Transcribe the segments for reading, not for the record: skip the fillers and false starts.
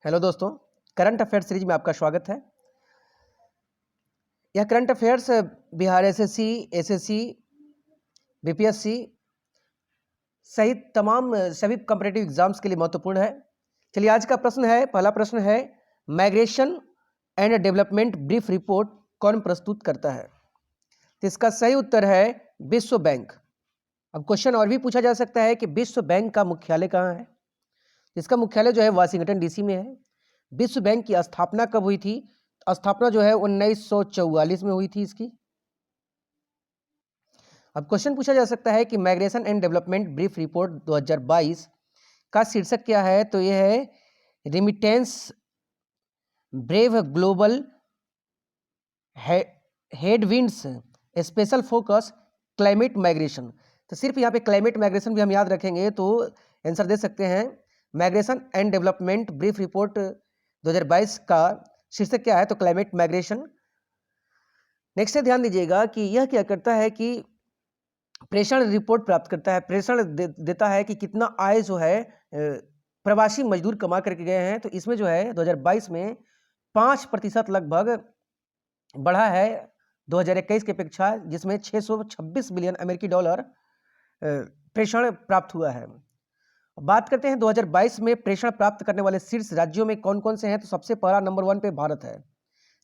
Hello दोस्तों, current affairs series में आपका स्वागत है। यह current affairs Bihar SSC, SSC, BPSC सहित तमाम सभी कॉम्पिटिटिव एग्जाम्स के लिए महत्वपूर्ण है। चलिए, आज का प्रश्न है, पहला प्रश्न है, migration and development brief report कौन प्रस्तुत करता है? तो इसका सही उत्तर है विश्व बैंक। अब क्वेश्चन और भी पूछा जा सकता है कि विश्व बैंक का मुख्यालय कहाँ है? इसका मुख्यालय जो है वाशिंगटन डीसी में है। विश्व बैंक की स्थापना कब हुई थी? स्थापना जो है 1944 में हुई थी इसकी। अब क्वेश्चन पूछा जा सकता है कि migration and development brief report 2022 का शीर्षक क्या है? तो यह है remittance brave global headwinds special focus climate migration. तो सिर्फ यहाँ पे क्लाइमेट माइग्रेशन भी हम याद रखेंगे तो आंसर दे सकते हैं। Migration and development brief report 2022 का शीर्षक क्या है? तो क्लाइमेट माइग्रेशन। नेक्स्ट से ध्यान दीजिएगा कि यह क्या करता है कि प्रेषण रिपोर्ट प्राप्त करता है, प्रेषण देता है कि कितना आय जो है प्रवासी मजदूर कमा करके गए हैं। तो इसमें जो है 2022 में 5% लगभग बढ़ा है 2021 की अपेक्षा, जिसमें 626 बिलियन अमेरिकी डॉलर प्रेषण प्राप्त हुआ है। बात करते हैं 2022 में प्रेषण प्राप्त करने वाले शीर्ष राज्यों में कौन कौन से हैं? तो सबसे पहला नंबर 1 पे भारत है।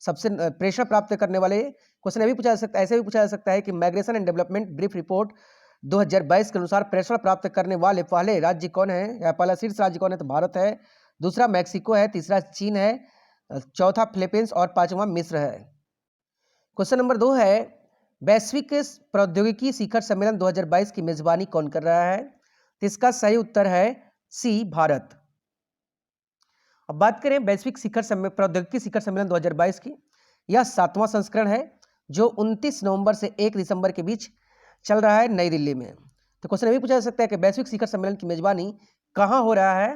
सबसे प्रेषण प्राप्त करने वाले क्वेश्चन भी पूछा जा सकता है, ऐसे भी पूछा जा सकता है कि migration and development brief report 2022 के अनुसार प्रेषण प्राप्त करने वाले पहले राज्य कौन है या पहला शीर्ष राज्य कौन है? तो भारत है। दूसरा मैक्सिको है, तीसरा चीन है, चौथा फिलीपींस और पांचवा मिस्र है। क्वेश्चन नंबर 2 है, वैश्विक प्रौद्योगिकी शिखर सम्मेलन 2022 की मेजबानी कौन कर रहा है? तो इसका सही उत्तर है सी, भारत। अब बात करें वैश्विक प्रौद्योगिकी शिखर सम्मेलन 2022 की, यह 7वां संस्करण है जो 29 नवंबर से 1 दिसंबर के बीच चल रहा है नई दिल्ली में। तो क्वेश्चन भी पूछा जा सकता है कि वैश्विक शिखर सम्मेलन की मेजबानी कहाँ हो रहा है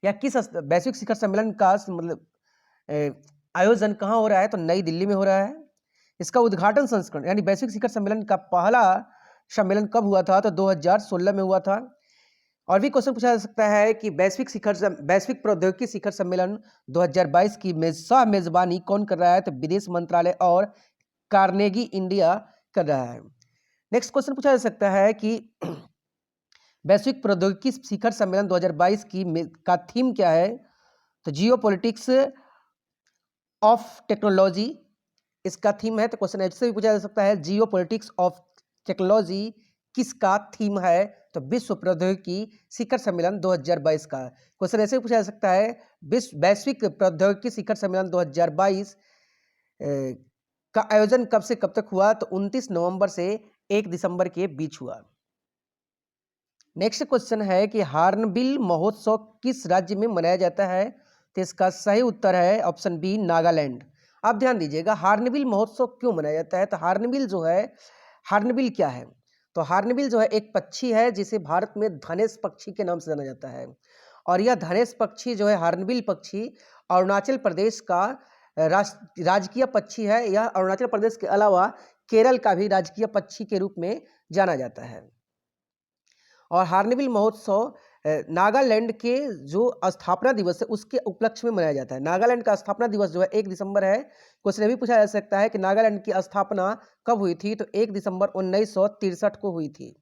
या किस वैश्विक शिखर सम्मेलन का मतलब आयोजन कहाँ हो रहा है? तो नई दिल्ली में हो रहा है। इसका उद्घाटन संस्करण यानी वैश्विक शिखर सम्मेलन का पहला सम्मेलन कब हुआ था? तो 2016 में हुआ था। और भी क्वेश्चन पूछा जा सकता है कि वैश्विक प्रौद्योगिकी शिखर सम्मेलन 2022 की मेजबानी कौन कर रहा है? तो विदेश मंत्रालय और कार्नेगी इंडिया कर रहा है। नेक्स्ट क्वेश्चन पूछा जा सकता है कि वैश्विक प्रौद्योगिकी शिखर सम्मेलन 2022 का थीम क्या है? तो जियो पॉलिटिक्स ऑफ टेक्नोलॉजी इसका थीम है। तो क्वेश्चन ऐसे भी पूछा जा सकता है, जियो पॉलिटिक्स ऑफ टेक्नोलॉजी किसका थीम है? तो विश्व प्रौद्योगिकी शिखर सम्मेलन 2022 का। क्वेश्चन ऐसे भी पूछा जा सकता है, वैश्विक प्रौद्योगिकी शिखर सम्मेलन 2022 का आयोजन कब से कब तक हुआ? तो 29 नवंबर से 1 दिसंबर के बीच हुआ। नेक्स्ट क्वेश्चन है कि हार्नबिल महोत्सव किस राज्य में मनाया जाता है? तो इसका सही उत्तर है ऑप्शन बी, नागालैंड। आप ध्यान दीजिएगा, हार्नबिल महोत्सव क्यों मनाया जाता है? तो हार्नबिल जो है, हार्नबिल क्या है? तो हार्नबिल जो है एक पक्षी है जिसे भारत में धनेश पक्षी के नाम से जाना जाता है। और यह धनेश पक्षी जो है, हार्नबिल पक्षी अरुणाचल प्रदेश का राजकीय पक्षी है। यह अरुणाचल प्रदेश के अलावा केरल का भी राजकीय पक्षी के रूप में जाना जाता है। और हार्नबिल महोत्सव नागालैंड के जो स्थापना दिवस है उसके उपलक्ष्य में मनाया जाता है। नागालैंड का स्थापना दिवस जो है 1 दिसंबर है। क्वेश्चन भी पूछा जा सकता है कि नागालैंड की स्थापना कब हुई थी? तो 1 दिसंबर 1963 को हुई थी।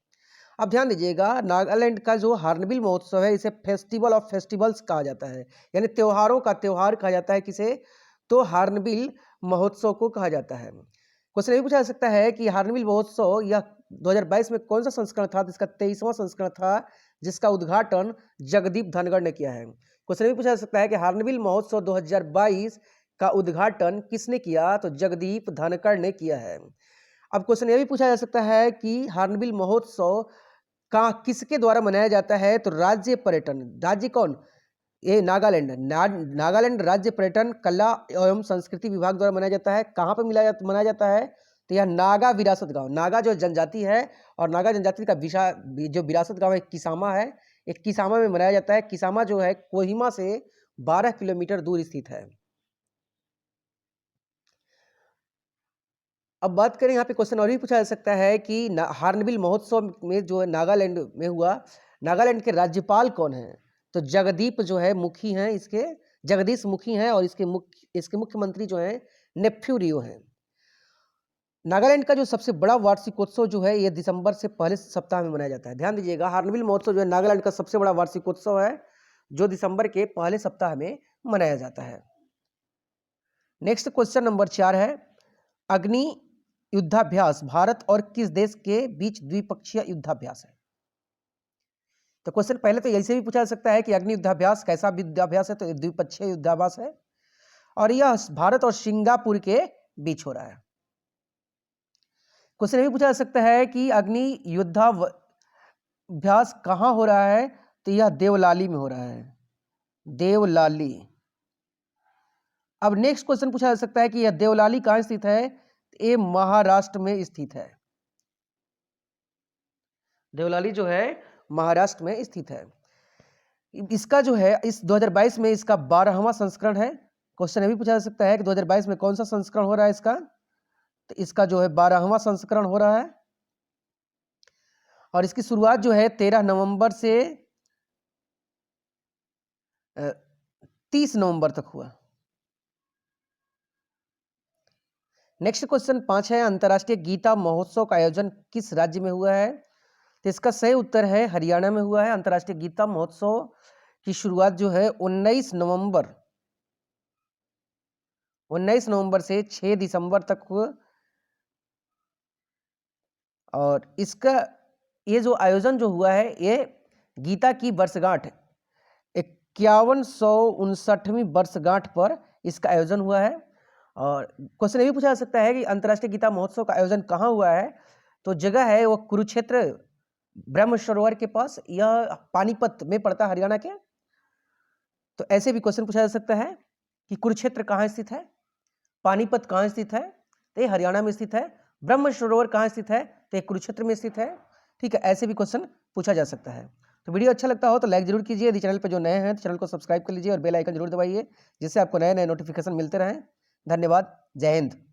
अब ध्यान दीजिएगा, नागालैंड का जो हार्नबिल महोत्सव है इसे फेस्टिवल ऑफ फेस्टिवल्स कहा जाता है, यानी त्योहारों का त्योहार कहा जाता है। किसे? तो हार्नबिल महोत्सव को कहा जाता है। क्वेश्चन भी पूछा जा सकता है कि हार्नबिल महोत्सव यह 2022 में कौन सा संस्करण था? तो इसका 23वां संस्करण था, जिसका उद्घाटन जगदीप धनखड़ ने किया है। क्वेश्चन भी पूछा जा सकता है कि हार्नबिल महोत्सव 2022 का उद्घाटन किसने किया? तो जगदीप धनखड़ ने किया है। अब क्वेश्चन यह भी पूछा जा सकता है कि हार्नबिल महोत्सव का किसके द्वारा मनाया जाता है? तो राज्य पर्यटन, राज्य कौन? ये नागालैंड। नागालैंड राज्य पर्यटन कला एवं संस्कृति विभाग द्वारा मनाया जाता है। कहाँ पर मनाया जाता है? तो यह नागा विरासत गांव, नागा जो जनजाति है और नागा जनजाति का जो विरासत गांव है किसामा है, एक किसामा में मनाया जाता है। किसामा जो है कोहिमा से 12 किलोमीटर दूर स्थित है। अब बात करें, यहाँ पे क्वेश्चन और भी पूछा जा सकता है कि हार्नबिल महोत्सव में जो है नागालैंड में हुआ, नागालैंड के राज्यपाल कौन है? तो जगदीप जो है मुखी हैं इसके, जगदीश मुखी हैं और इसके मुख्यमंत्री जो हैं नेफ्यू रियो हैं। नागालैंड का जो सबसे बड़ा वार्षिकोत्सव जो है ये दिसंबर से पहले सप्ताह में मनाया जाता है। ध्यान दीजिएगा, हार्नबिल महोत्सव जो है नागालैंड का सबसे बड़ा वार्षिकोत्सव है जो दिसंबर के पहले सप्ताह में मनाया जाता है। नेक्स्ट क्वेश्चन नंबर 4 है, अग्नि युद्धाभ्यास भारत और किस देश के बीच द्विपक्षीय युद्धाभ्यास है? तो क्वेश्चन पहले तो ऐसे भी पूछा जा सकता है कि अग्नि युद्धाभ्यास कैसा युद्धाभ्यास है, तो द्विपक्षीय युद्धाभ्यास है और यह भारत और सिंगापुर के बीच हो रहा है। क्वेश्चन ये भी पूछा जा सकता है कि अग्नि युद्धाभ्यास कहाँ हो रहा है, तो यह देवलाली में हो रहा है, देवलाली। अब नेक्स्ट क्वेश्चन पूछा जा सकता है कि यह देवलाली कहाँ स्थित है, ये महाराष्ट्र में स्थित है। देवलाली जो है महाराष्ट्र में स्थित है। इसका जो है इस 2022 में इसका 12वां संस्करण है। क्वेश्चन ये भी पूछा जा सकता है कि 2022 में कौन सा संस्करण हो रहा है इसका, तो इसका जो है 12वां संस्करण हो रहा है और इसकी शुरुआत जो है 13 नवंबर से 30 नवंबर तक हुआ। नेक्स्ट क्वेश्चन 5 है, अंतर्राष्ट्रीय गीता महोत्सव का आयोजन किस राज्य में हुआ है? तो इसका सही उत्तर है हरियाणा में हुआ है। अंतर्राष्ट्रीय गीता महोत्सव की शुरुआत जो है 19 नवंबर से 6 दिसंबर तक हुआ और इसका ये जो आयोजन जो हुआ है ये गीता की वर्षगांठ 5159वीं वर्षगांठ पर इसका आयोजन हुआ है। और क्वेश्चन ये भी पूछा जा सकता है कि अंतर्राष्ट्रीय गीता महोत्सव का आयोजन कहाँ हुआ है, तो जगह है वो कुरुक्षेत्र ब्रह्म सरोवर के पास, यह पानीपत में पड़ता है हरियाणा के। तो ऐसे भी क्वेश्चन पूछा जा सकता है कि कुरुक्षेत्र कहाँ स्थित है, पानीपत कहाँ स्थित है, तो ये हरियाणा में स्थित है। ब्रह्म सरोवर कहाँ स्थित है, तो ये कुरुक्षेत्र में स्थित है। ठीक है, ऐसे भी क्वेश्चन पूछा जा सकता है। तो वीडियो अच्छा लगता हो तो लाइक जरूर कीजिए, यदि चैनल पर जो नए हैं तो चैनल को सब्सक्राइब कर लीजिए और बेल आइकन जरूर दबाइए जिससे आपको नए नए नोटिफिकेशन मिलते रहें। धन्यवाद, जय हिंद।